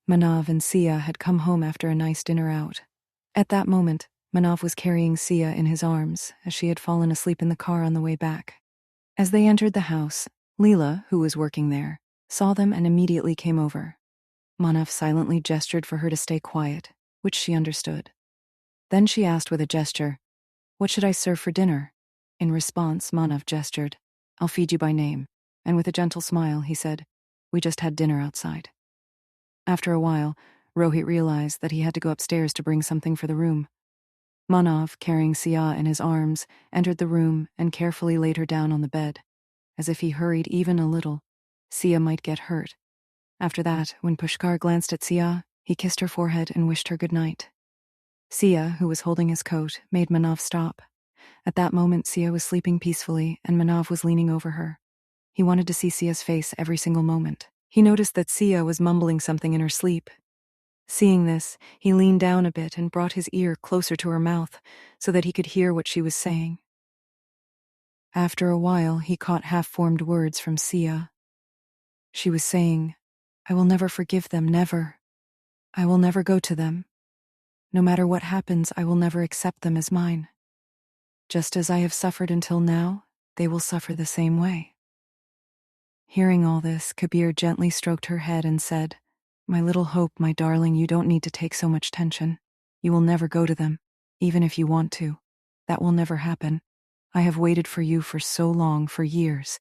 Manav and Siya had come home after a nice dinner out. At that moment, Manav was carrying Siya in his arms as she had fallen asleep in the car on the way back. As they entered the house, Leela, who was working there, saw them and immediately came over. Manav silently gestured for her to stay quiet, which she understood. Then she asked with a gesture, "What should I serve for dinner?" In response, Manav gestured, "I'll feed you by name," and with a gentle smile, he said, "We just had dinner outside." After a while, Rohit realized that he had to go upstairs to bring something for the room. Manav, carrying Siya in his arms, entered the room and carefully laid her down on the bed. As if he hurried even a little, Siya might get hurt. After that, when Pushkar glanced at Siya, he kissed her forehead and wished her good night. Siya, who was holding his coat, made Manav stop. At that moment, Siya was sleeping peacefully and Manav was leaning over her. He wanted to see Sia's face every single moment. He noticed that Siya was mumbling something in her sleep. Seeing this, he leaned down a bit and brought his ear closer to her mouth so that he could hear what she was saying. After a while, he caught half-formed words from Siya. She was saying, "I will never forgive them, never. I will never go to them. No matter what happens, I will never accept them as mine. Just as I have suffered until now, they will suffer the same way." Hearing all this, Kabir gently stroked her head and said, "My little hope, my darling, you don't need to take so much tension. You will never go to them, even if you want to. That will never happen. I have waited for you for so long, for years.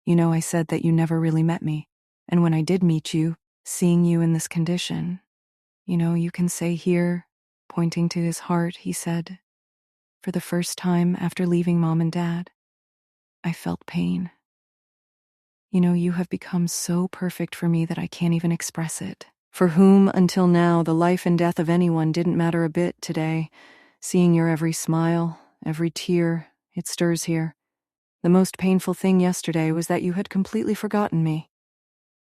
You know, I said that you never really met me, and when I did meet you, seeing you in this condition, you can say here," pointing to his heart, he said, "For the first time after leaving Mom and Dad, I felt pain. You have become so perfect for me that I can't even express it. For whom, until now, the life and death of anyone didn't matter a bit today. Seeing your every smile, every tear, it stirs here. The most painful thing yesterday was that you had completely forgotten me.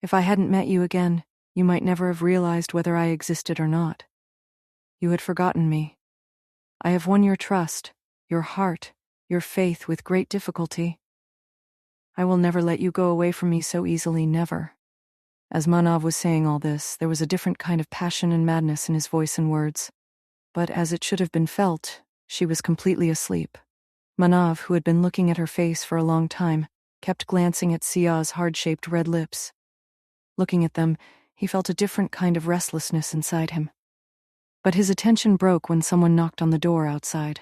If I hadn't met you again, you might never have realized whether I existed or not. You had forgotten me. I have won your trust, your heart, your faith with great difficulty. I will never let you go away from me so easily, never." As Manav was saying all this, there was a different kind of passion and madness in his voice and words. But as it should have been felt, she was completely asleep. Manav, who had been looking at her face for a long time, kept glancing at Siya's hard-shaped red lips. Looking at them, he felt a different kind of restlessness inside him. But his attention broke when someone knocked on the door outside.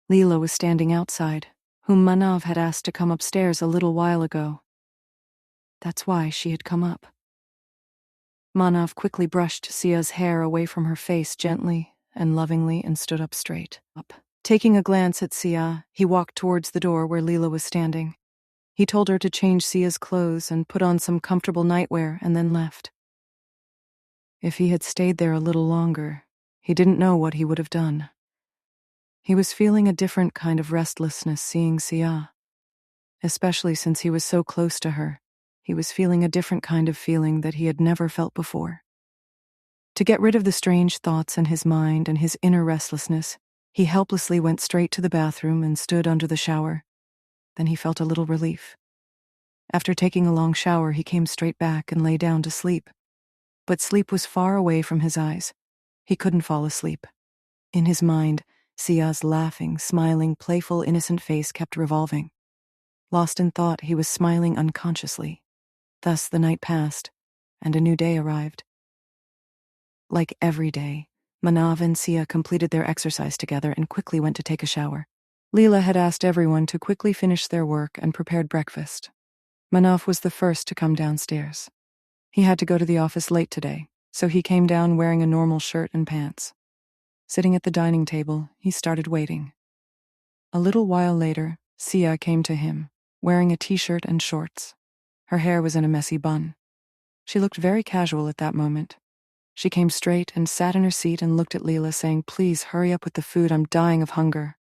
Leela was standing outside, whom Manav had asked to come upstairs a little while ago. That's why she had come up. Manav quickly brushed Siya's hair away from her face gently and lovingly and stood up straight. Taking a glance at Siya, he walked towards the door where Leela was standing. He told her to change Siya's clothes and put on some comfortable nightwear and then left. If he had stayed there a little longer, he didn't know what he would have done. He was feeling a different kind of restlessness seeing Siya. Especially since he was so close to her, he was feeling a different kind of feeling that he had never felt before. To get rid of the strange thoughts in his mind and his inner restlessness, he helplessly went straight to the bathroom and stood under the shower. Then he felt a little relief. After taking a long shower, he came straight back and lay down to sleep. But sleep was far away from his eyes. He couldn't fall asleep. In his mind, Siya's laughing, smiling, playful, innocent face kept revolving. Lost in thought, he was smiling unconsciously. Thus the night passed, and a new day arrived. Like every day, Manav and Siya completed their exercise together and quickly went to take a shower. Leela had asked everyone to quickly finish their work and prepared breakfast. Manav was the first to come downstairs. He had to go to the office late today, so he came down wearing a normal shirt and pants. Sitting at the dining table, he started waiting. A little while later, Siya came to him, wearing a t-shirt and shorts. Her hair was in a messy bun. She looked very casual at that moment. She came straight and sat in her seat and looked at Leela, saying, "Please hurry up with the food, I'm dying of hunger."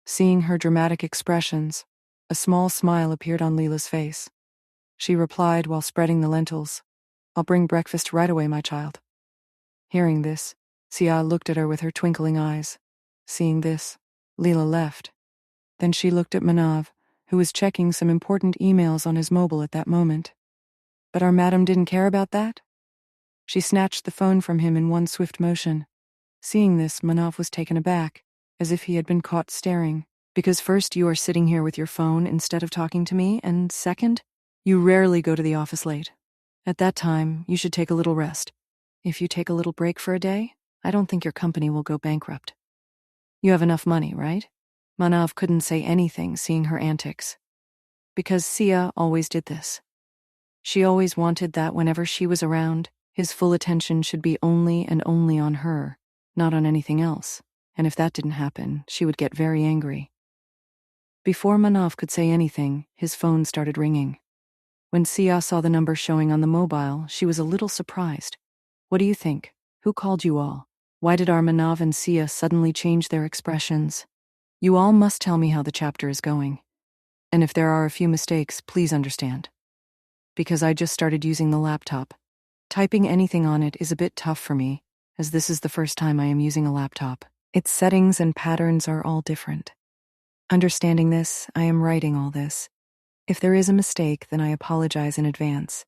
Seeing her dramatic expressions, a small smile appeared on Leela's face. She replied while spreading the lentils, "I'll bring breakfast right away, my child." Hearing this, Siya looked at her with her twinkling eyes. Seeing this, Leela left. Then she looked at Manav, who was checking some important emails on his mobile at that moment. But our madam didn't care about that? She snatched the phone from him in one swift motion. Seeing this, Manav was taken aback, as if he had been caught staring. Because first, you are sitting here with your phone instead of talking to me, and second, you rarely go to the office late. At that time, you should take a little rest. If you take a little break for a day, I don't think your company will go bankrupt. You have enough money, right? Manav couldn't say anything, seeing her antics. Because Siya always did this. She always wanted that whenever she was around, his full attention should be only and only on her, not on anything else, and if that didn't happen, she would get very angry. Before Manav could say anything, his phone started ringing. When Siya saw the number showing on the mobile, she was a little surprised. What do you think? Who called you all? Why did our Manav and Siya suddenly change their expressions? You all must tell me how the chapter is going. And if there are a few mistakes, please understand. Because I just started using the laptop. Typing anything on it is a bit tough for me, as this is the first time I am using a laptop. Its settings and patterns are all different. Understanding this, I am writing all this. If there is a mistake, then I apologize in advance.